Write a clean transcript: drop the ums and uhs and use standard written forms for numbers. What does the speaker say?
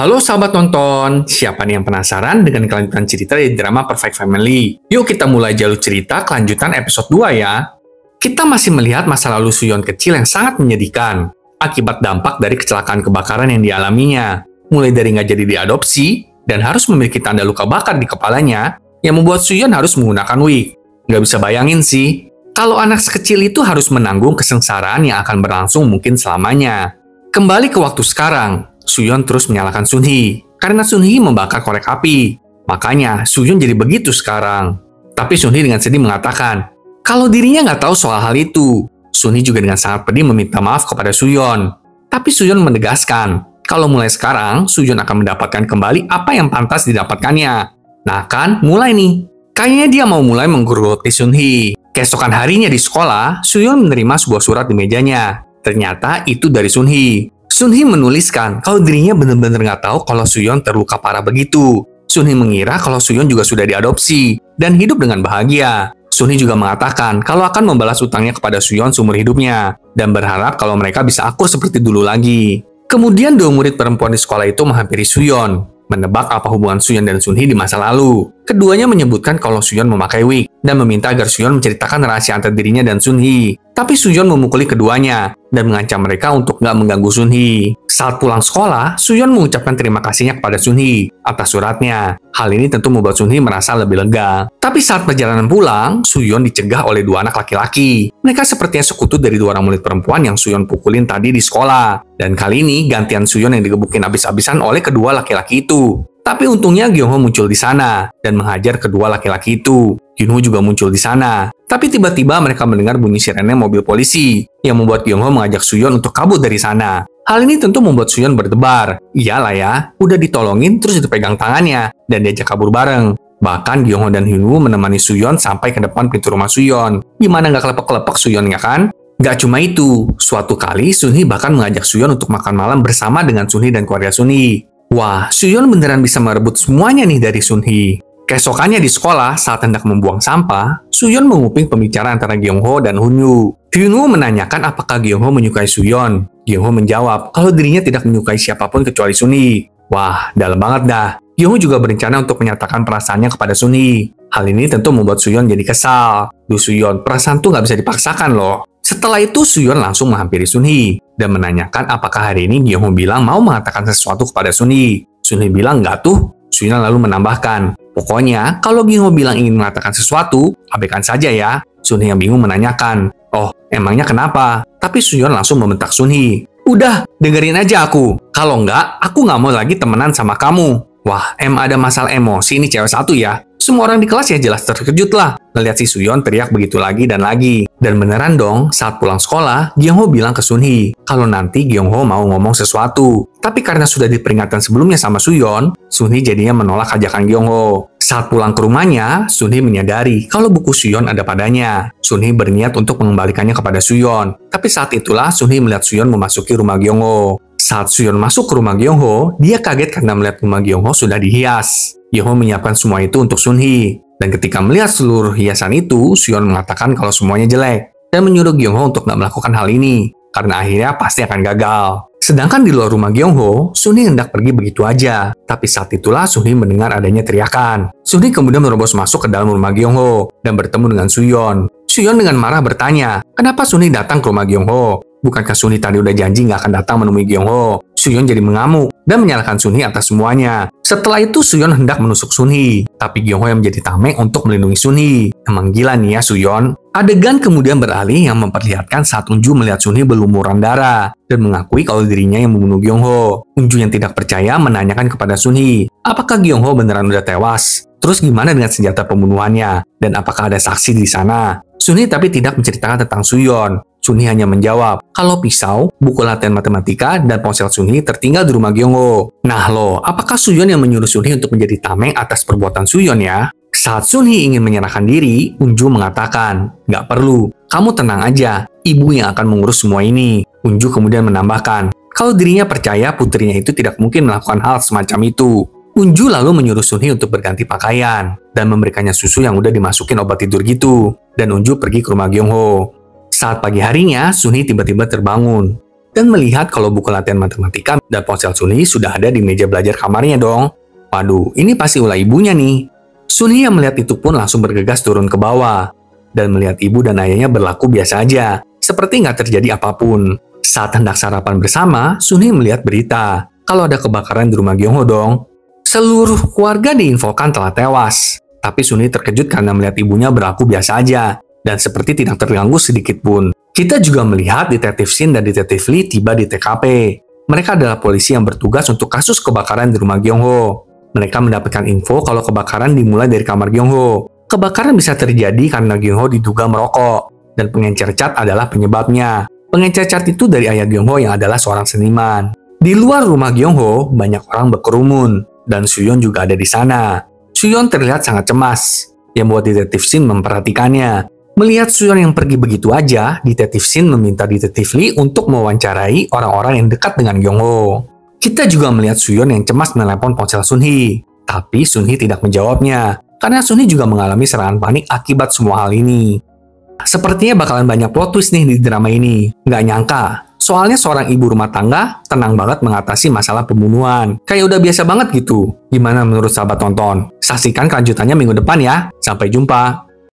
Halo sahabat nonton, siapa nih yang penasaran dengan kelanjutan cerita di drama Perfect Family? Yuk kita mulai jalur cerita kelanjutan episode 2 ya. Kita masih melihat masa lalu Suyeon kecil yang sangat menyedihkan, akibat dampak dari kecelakaan kebakaran yang dialaminya. Mulai dari nggak jadi diadopsi, dan harus memiliki tanda luka bakar di kepalanya, yang membuat Suyeon harus menggunakan wig. Nggak bisa bayangin sih, kalau anak sekecil itu harus menanggung kesengsaraan yang akan berlangsung mungkin selamanya. Kembali ke waktu sekarang, Suyeon terus menyalahkan Sunhee karena Sunhee membakar korek api. Makanya Suyeon jadi begitu sekarang. Tapi Sunhee dengan sedih mengatakan kalau dirinya nggak tahu soal hal itu. Sunhee juga dengan sangat pedih meminta maaf kepada Suyeon. Tapi Suyeon menegaskan kalau mulai sekarang Suyeon akan mendapatkan kembali apa yang pantas didapatkannya. Nah kan, mulai nih. Kayaknya dia mau mulai menggerogoti Sunhee. Keesokan harinya di sekolah, Suyeon menerima sebuah surat di mejanya. Ternyata itu dari Sunhee. Sunhee menuliskan kalau dirinya benar-benar nggak tahu kalau Suyeon terluka parah begitu. Sunhee mengira kalau Suyeon juga sudah diadopsi dan hidup dengan bahagia. Sunhee juga mengatakan kalau akan membalas utangnya kepada Suyeon seumur hidupnya dan berharap kalau mereka bisa akur seperti dulu lagi. Kemudian dua murid perempuan di sekolah itu menghampiri Suyeon, menebak apa hubungan Suyeon dan Sunhee di masa lalu. Keduanya menyebutkan kalau Suyeon memakai wig dan meminta agar Suyeon menceritakan rahasia antara dirinya dan Sunhee. Tapi Suyeon memukuli keduanya dan mengancam mereka untuk nggak mengganggu Sunhee. Saat pulang sekolah, Suyeon mengucapkan terima kasihnya kepada Sunhee atas suratnya. Hal ini tentu membuat Sunhee merasa lebih lega. Tapi saat perjalanan pulang, Suyeon dicegah oleh dua anak laki-laki. Mereka sepertinya sekutu dari dua orang murid perempuan yang Suyeon pukulin tadi di sekolah. Dan kali ini gantian Suyeon yang digebukin habis-habisan oleh kedua laki-laki itu. Tapi untungnya Kyungho muncul di sana dan menghajar kedua laki-laki itu. Kyungho juga muncul di sana. Tapi tiba-tiba mereka mendengar bunyi sirene mobil polisi yang membuat Kyungho mengajak Suyeon untuk kabur dari sana. Hal ini tentu membuat Suyeon berdebar. Iyalah ya, udah ditolongin terus dipegang tangannya dan diajak kabur bareng. Bahkan Kyungho dan Hyunwoo menemani Suyeon sampai ke depan pintu rumah Suyeon. Gimana nggak kelepek-kelepek Suyeon ya kan? Gak cuma itu, suatu kali Sunhee bahkan mengajak Suyeon untuk makan malam bersama dengan Sunhee dan keluarga Sunhee. Wah, Suyeon beneran bisa merebut semuanya nih dari Sunhee. Keesokannya di sekolah, saat hendak membuang sampah, Suyeon menguping pembicaraan antara Kyungho dan Hyunwoo. Hyunwoo menanyakan apakah Kyungho menyukai Suyeon. Kyungho menjawab kalau dirinya tidak menyukai siapapun kecuali Sunhee. Wah, dalam banget dah. Kyungho juga berencana untuk menyatakan perasaannya kepada Sunhee. Hal ini tentu membuat Suyeon jadi kesal. Duh Suyeon, perasaan tuh nggak bisa dipaksakan loh. Setelah itu Suyeon langsung menghampiri Sunhee dan menanyakan apakah hari ini Kyungho bilang mau mengatakan sesuatu kepada Sunhee. Sunhee bilang nggak tuh. Suyeon lalu menambahkan, pokoknya kalau Kyungho bilang ingin mengatakan sesuatu, abaikan saja ya. Sunhee yang bingung menanyakan, oh emangnya kenapa? Tapi Suyeon langsung membentak Sunhee. Udah, dengerin aja aku. Kalau nggak, aku nggak mau lagi temenan sama kamu. Wah, ada masalah emosi ini cewek satu ya. Semua orang di kelas ya jelas terkejut lah. Ngeliat si Suyeon teriak begitu lagi dan lagi. Dan beneran dong, saat pulang sekolah, Kyungho bilang ke Sunhee kalau nanti Kyungho mau ngomong sesuatu. Tapi karena sudah diperingatkan sebelumnya sama Suyeon, Sunhee jadinya menolak ajakan Kyungho. Saat pulang ke rumahnya, Sunhee menyadari kalau buku Suyeon ada padanya. Sunhee berniat untuk mengembalikannya kepada Suyeon. Tapi saat itulah Sunhee melihat Suyeon memasuki rumah Kyungho. Saat Suyeon masuk ke rumah Kyungho, dia kaget karena melihat rumah Kyungho sudah dihias. Kyungho menyiapkan semua itu untuk Sunhee. Dan ketika melihat seluruh hiasan itu, Suyeon mengatakan kalau semuanya jelek dan menyuruh Kyungho untuk nggak melakukan hal ini karena akhirnya pasti akan gagal. Sedangkan di luar rumah Kyungho, Sunhee hendak pergi begitu aja. Tapi saat itulah Sunhee mendengar adanya teriakan. Sunhee kemudian menerobos masuk ke dalam rumah Kyungho dan bertemu dengan Suyeon. Suyeon dengan marah bertanya, kenapa Sunhee datang ke rumah Kyungho? Bukankah Sunhee tadi udah janji nggak akan datang menemui Kyungho? Suyeon jadi mengamuk dan menyalahkan Sunhee atas semuanya. Setelah itu Suyeon hendak menusuk Sunhee, tapi Kyungho yang menjadi tameng untuk melindungi Sunhee. Emang gila nih ya Suyeon. Adegan kemudian beralih yang memperlihatkan saat Unju melihat Sunhee berlumuran darah dan mengakui kalau dirinya yang membunuh Kyungho. Unju yang tidak percaya menanyakan kepada Sunhee, apakah Kyungho beneran udah tewas? Terus gimana dengan senjata pembunuhannya? Dan apakah ada saksi di sana? Sunhee tapi tidak menceritakan tentang Suyeon. Sunhee hanya menjawab kalau pisau, buku latihan matematika, dan ponsel Sunhee tertinggal di rumah Kyungho. Nah loh, apakah Suyeon yang menyuruh Sunhee untuk menjadi tameng atas perbuatan Suyeon ya? Saat Sunhee ingin menyerahkan diri, Unju mengatakan, nggak perlu, kamu tenang aja, ibu yang akan mengurus semua ini. Unju kemudian menambahkan, kalau dirinya percaya putrinya itu tidak mungkin melakukan hal semacam itu. Unju lalu menyuruh Sunhee untuk berganti pakaian dan memberikannya susu yang udah dimasukin obat tidur gitu. Dan Unju pergi ke rumah Kyungho. Saat pagi harinya, Sunhee tiba-tiba terbangun. dan melihat kalau buku latihan matematika dan ponsel Sunhee sudah ada di meja belajar kamarnya dong. Waduh, ini pasti ulah ibunya nih. Sunhee yang melihat itu pun langsung bergegas turun ke bawah, dan melihat ibu dan ayahnya berlaku biasa aja, seperti nggak terjadi apapun. Saat hendak sarapan bersama, Sunhee melihat berita kalau ada kebakaran di rumah Kyung-ho dong. Seluruh keluarga diinfokan telah tewas, tapi Sunhee terkejut karena melihat ibunya berlaku biasa aja, dan seperti tidak terganggu sedikit pun. Kita juga melihat detektif Shin dan detektif Lee tiba di TKP. Mereka adalah polisi yang bertugas untuk kasus kebakaran di rumah Kyung-ho. Mereka mendapatkan info kalau kebakaran dimulai dari kamar Kyung-ho. Kebakaran bisa terjadi karena Kyung-ho diduga merokok, dan pengencer cat adalah penyebabnya. Pengencer cat itu dari ayah Kyung-ho yang adalah seorang seniman. Di luar rumah Kyung-ho, banyak orang berkerumun, dan Soo-yeon juga ada di sana. Soo-yeon terlihat sangat cemas, yang membuat detektif Shin memperhatikannya. Melihat Soo-yeon yang pergi begitu aja, detektif Shin meminta detektif Lee untuk mewawancarai orang-orang yang dekat dengan Kyung-ho. Kita juga melihat Soo-yeon yang cemas menelepon ponsel Sunhee, tapi Sunhee tidak menjawabnya, karena Sunhee juga mengalami serangan panik akibat semua hal ini. Sepertinya bakalan banyak plot twist nih di drama ini. Nggak nyangka, soalnya seorang ibu rumah tangga tenang banget mengatasi masalah pembunuhan. Kayak udah biasa banget gitu. Gimana menurut sahabat tonton? Saksikan kelanjutannya minggu depan ya. Sampai jumpa.